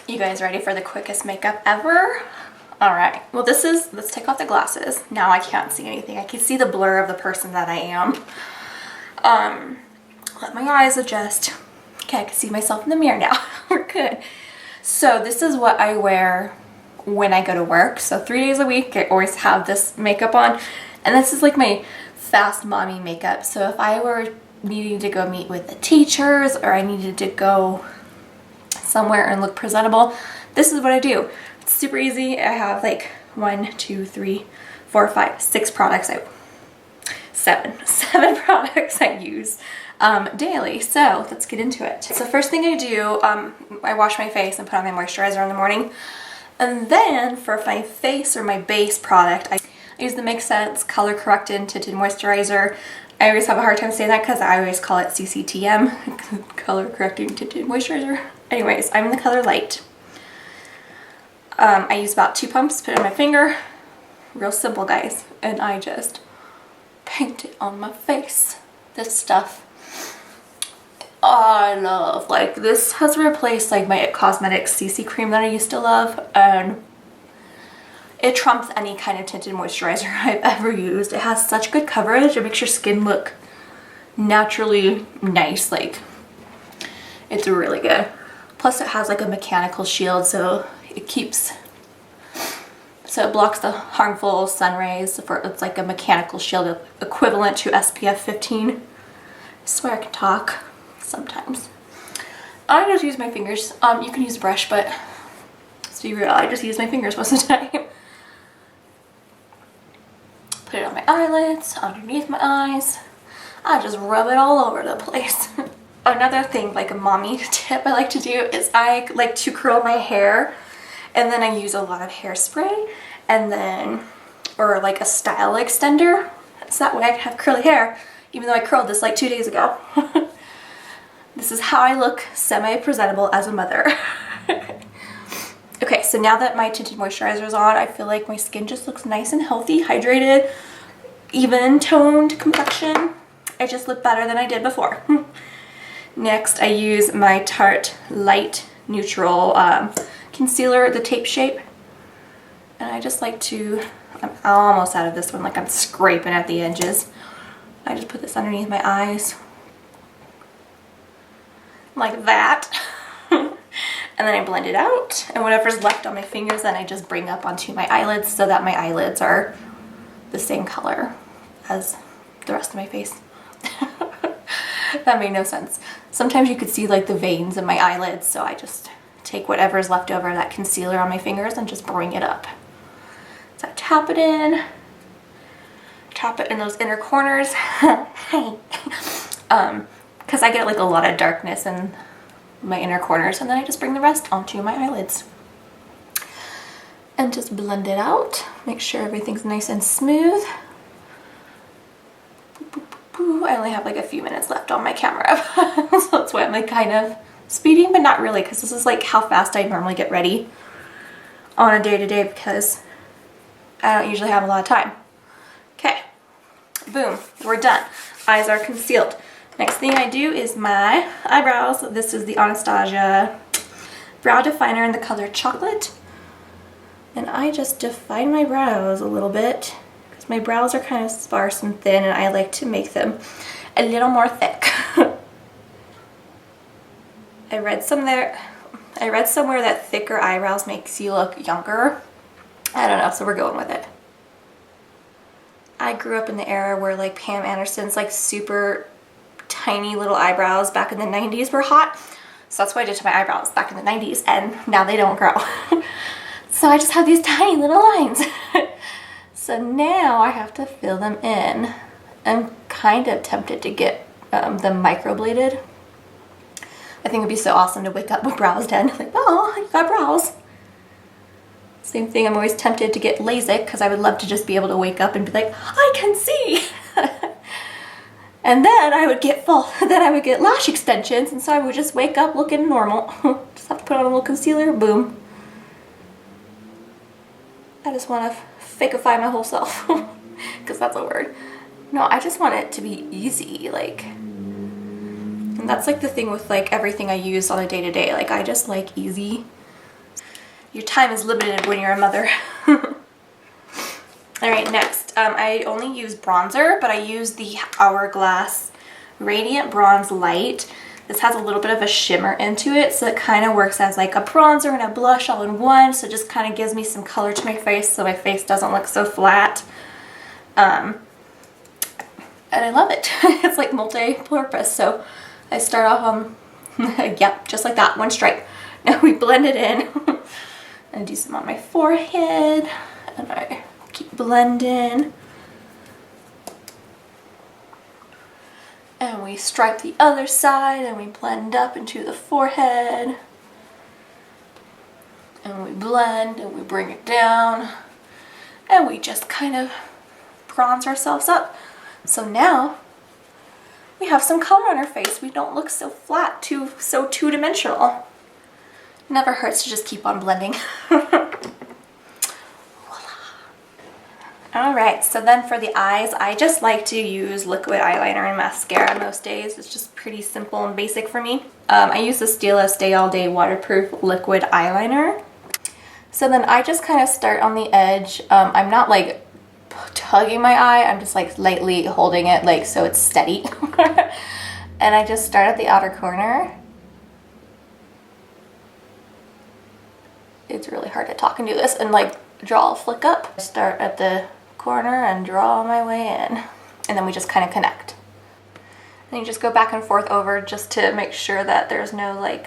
You guys ready for the quickest makeup ever? Alright, well let's take off the glasses. Now I can't see anything. I can see the blur of the person that I am. Let my eyes adjust. Okay, I can see myself in the mirror now. We're good. So this is what I wear when I go to work. So 3 days a week, I always have this makeup on. And this is like my fast mommy makeup. So if I were needing to go meet with the teachers or I needed to go somewhere and look presentable, this is what I do. It's super easy. I have like 1, 2, 3, 4, 5, 6 products. Seven products I use daily. So let's get into it. So first thing I do, I wash my face and put on my moisturizer in the morning. And then for my face or my base product, I use the Makesense Color Corrected Tinted Moisturizer. I always have a hard time saying that because I always call it CCTM, Color Correcting Tinted Moisturizer. Anyways, I'm in the color light. I use about 2 pumps, put it on my finger. Real simple, guys. And I just paint it on my face. This stuff I love. Like, this has replaced like my cosmetics CC cream that I used to love, and it trumps any kind of tinted moisturizer I've ever used. It has such good coverage. It makes your skin look naturally nice. Like, it's really good. Plus it has like a mechanical shield, so it blocks the harmful sun rays. It's like a mechanical shield equivalent to SPF 15. I swear I can talk sometimes. I just use my fingers. You can use a brush, but let's be real, I just use my fingers most of the time. Put it on my eyelids, underneath my eyes. I just rub it all over the place. Another thing, like a mommy tip I like to do, is I like to curl my hair, and then I use a lot of hairspray, and then, or like a style extender, so that way I can have curly hair, even though I curled this like 2 days ago. This is how I look semi-presentable as a mother. Okay, so now that my tinted moisturizer is on, I feel like my skin just looks nice and healthy, hydrated, even toned complexion. I just look better than I did before. Next, I use my Tarte Light Neutral concealer, the tape shape. And I just like to, I'm almost out of this one, like I'm scraping at the edges. I just put this underneath my eyes. Like that. And then I blend it out. And whatever's left on my fingers, then I just bring up onto my eyelids so that my eyelids are the same color as the rest of my face. That made no sense. Sometimes you could see like the veins in my eyelids, so I just take whatever's left over, that concealer on my fingers, and just bring it up. So I tap it in those inner corners. Because I get like a lot of darkness in my inner corners, and then I just bring the rest onto my eyelids. And just blend it out. Make sure everything's nice and smooth. I only have like a few minutes left on my camera, so that's why I'm like kind of speeding, but not really, because this is like how fast I normally get ready on a day-to-day, because I don't usually have a lot of time. Okay, boom, we're done. Eyes are concealed. Next thing I do is my eyebrows. This is the Anastasia brow definer in the color chocolate, and I just define my brows a little bit. My brows are kind of sparse and thin, and I like to make them a little more thick. I read somewhere that thicker eyebrows makes you look younger. I don't know, so we're going with it. I grew up in the era where like Pam Anderson's like super tiny little eyebrows back in the 90s were hot. So that's what I did to my eyebrows back in the 90s, and now they don't grow. So I just have these tiny little lines. So now I have to fill them in. I'm kind of tempted to get them microbladed. I think it'd be so awesome to wake up with brows done. Like, oh, you got brows. Same thing, I'm always tempted to get LASIK because I would love to just be able to wake up and be like, I can see. And then I would get lash extensions, and so I would just wake up looking normal. Just have to put on a little concealer, boom. I just want to fakeify my whole self, because that's a word. No, I just want it to be easy, like, and that's like the thing with like everything I use on a day-to-day. Like, I just like easy. Your time is limited when you're a mother. Alright, next, I only use bronzer, but I use the Hourglass Radiant Bronze Light. This has a little bit of a shimmer into it, so it kind of works as like a bronzer and a blush all in one, so it just kind of gives me some color to my face so my face doesn't look so flat. And I love it. It's like multi-purpose, so I start off on, yep, just like that, one stripe. Now we blend it in and do some on my forehead, and I keep blending. And we stripe the other side and we blend up into the forehead. And we blend and we bring it down. And we just kind of bronze ourselves up. So now we have some color on our face. We don't look so flat, so two-dimensional. Never hurts to just keep on blending. Alright, so then for the eyes, I just like to use liquid eyeliner and mascara most days. It's just pretty simple and basic for me. I use the Stila Stay All Day Waterproof Liquid Eyeliner. So then I just kind of start on the edge. I'm not like tugging my eye, I'm just like lightly holding it like so it's steady. And I just start at the outer corner. It's really hard to talk and do this and like draw a flick up. I start at the corner and draw my way in, and then we just kind of connect. And you just go back and forth over just to make sure that there's no like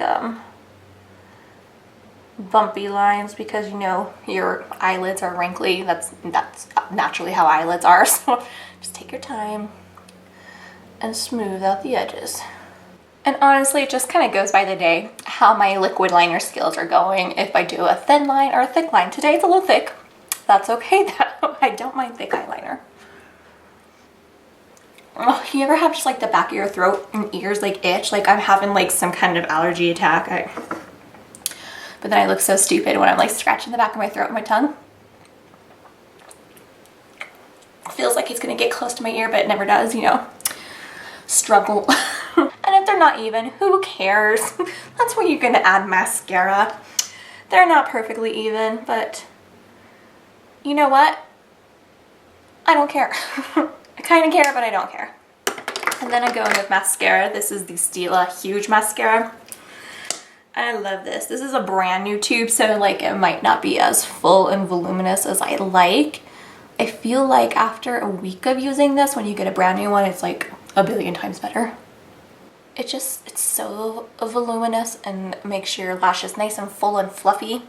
bumpy lines, because you know your eyelids are wrinkly. That's naturally how eyelids are, so just take your time and smooth out the edges. And honestly, it just kind of goes by the day how my liquid liner skills are going. If I do a thin line or a thick line. Today it's a little thick. That's okay though. I don't mind thick eyeliner. Oh, you ever have just like the back of your throat and ears like itch? Like I'm having like some kind of allergy attack. But then I look so stupid when I'm like scratching the back of my throat and my tongue. It feels like it's gonna get close to my ear, but it never does, you know. Struggle. And if they're not even, who cares? That's where you're gonna add mascara. They're not perfectly even, but you know what? I don't care. I kind of care, but I don't care. And then I go in with mascara. This is the Stila Huge Mascara. I love this. This is a brand new tube, so like it might not be as full and voluminous as I like. I feel like after a week of using this, when you get a brand new one, it's like a billion times better. It's so voluminous and makes your lashes nice and full and fluffy.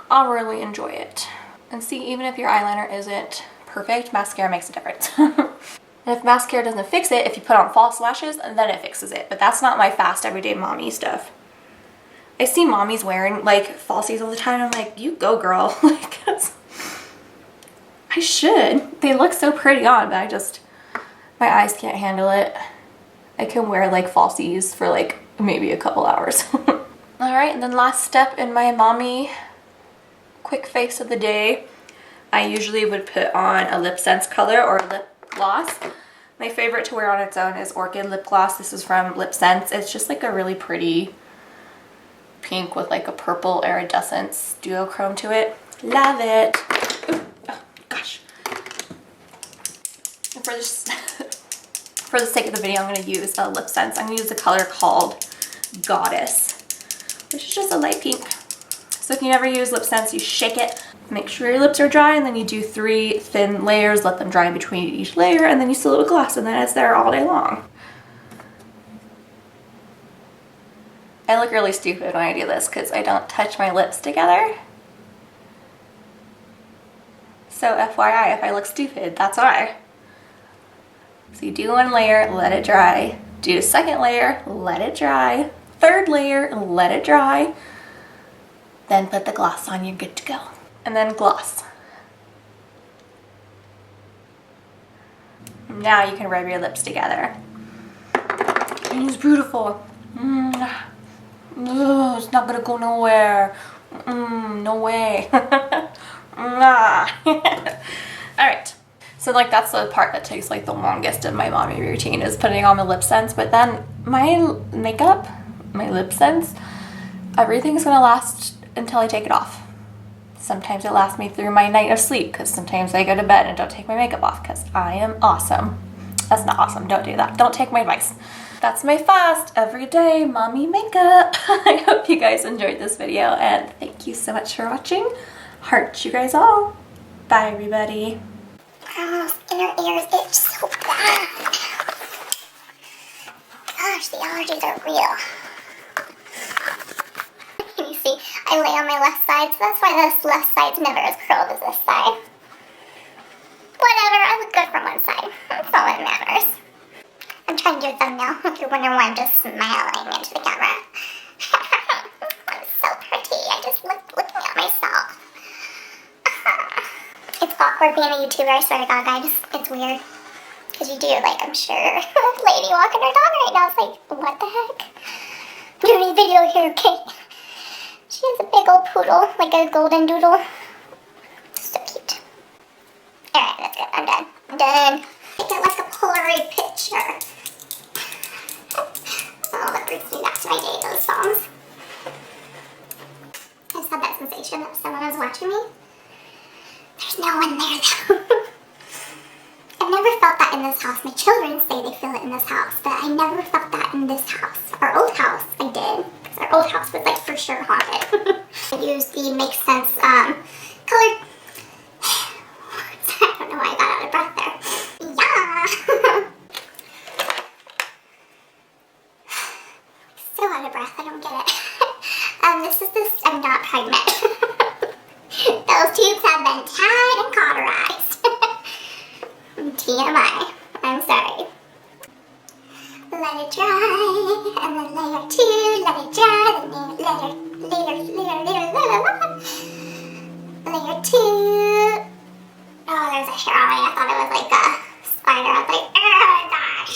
I'll really enjoy it. And see, even if your eyeliner isn't perfect, mascara makes a difference. And if mascara doesn't fix it, if you put on false lashes, then it fixes it. But that's not my fast everyday mommy stuff. I see mommies wearing like falsies all the time. I'm like, you go girl. Like, I should. They look so pretty on, but my eyes can't handle it. I can wear like falsies for like maybe a couple hours. Alright, and then last step in my mommy quick face of the day, I usually would put on a lipsense color or a lip gloss. My favorite to wear on its own is Orchid lip gloss. This is from lipsense. It's just like a really pretty pink with like a purple iridescence duochrome to it. Love it. Ooh, oh gosh. And for the sake of the video, I'm going to use a lipsense. I'm going to use the color called Goddess, which is just a light pink. So if you never use lipsense, you shake it, make sure your lips are dry, and then you do 3 thin layers, let them dry in between each layer, and then you seal it with gloss, and then it's there all day long. I look really stupid when I do this because I don't touch my lips together. So FYI, if I look stupid, that's why. So you do 1 layer, let it dry. Do a 2nd layer, let it dry. 3rd layer, let it dry. Then put the gloss on, you're good to go. And then gloss. Now you can rub your lips together. And it's beautiful. It's not gonna go nowhere. No way. Alright. So like that's the part that takes like the longest in my mommy routine, is putting on the lipsense. But then my makeup, my lipsense, everything's gonna last until I take it off. Sometimes it lasts me through my night of sleep because sometimes I go to bed and don't take my makeup off because I am awesome. That's not awesome. Don't do that. Don't take my advice. That's my fast everyday mommy makeup. I hope you guys enjoyed this video and thank you so much for watching. Heart you guys all. Bye everybody. Girls, inner ears itch so bad. Gosh, the allergies are real. Can you see? I lay on my left side, so that's why this left side's never as curled as this side. Whatever, I look good from one side. That's all that matters. I'm trying to do a thumbnail. If you're wondering why I'm just smiling into the camera. I'm so pretty. I just look looking at myself. It's awkward being a YouTuber, I swear to God, guys. It's weird. Because you do, like, I'm sure, lady walking her dog right now is like, what the heck? I'm doing a video here, okay? She has a big old poodle, like a golden doodle. So cute. Alright, that's good. I'm done. I'm done. Take it like a Polaroid picture. Oh, that brings me back to my day, those songs. I just had that sensation that someone was watching me. There's no one there, though. I've never felt that in this house. My children say they feel it in this house, but I never felt that in this house. Our old house, I did. Because our old house was, like, for sure haunted. I used the Makesense colored... I don't know why I got out of breath there. Yeah! Still out of breath. I don't get it. I'm not pregnant. Those tubes have been tied and cauterized. TMI. I'm sorry. Let it dry, and then layer 2, let it dry, then layer 2. Oh, there's a hair on me. I thought it was like a spider. I was like, oh my gosh.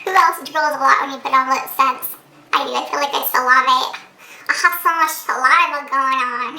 Who else drools a lot when you put on lipsense? I do. I feel like I salivate. I have so much saliva going on.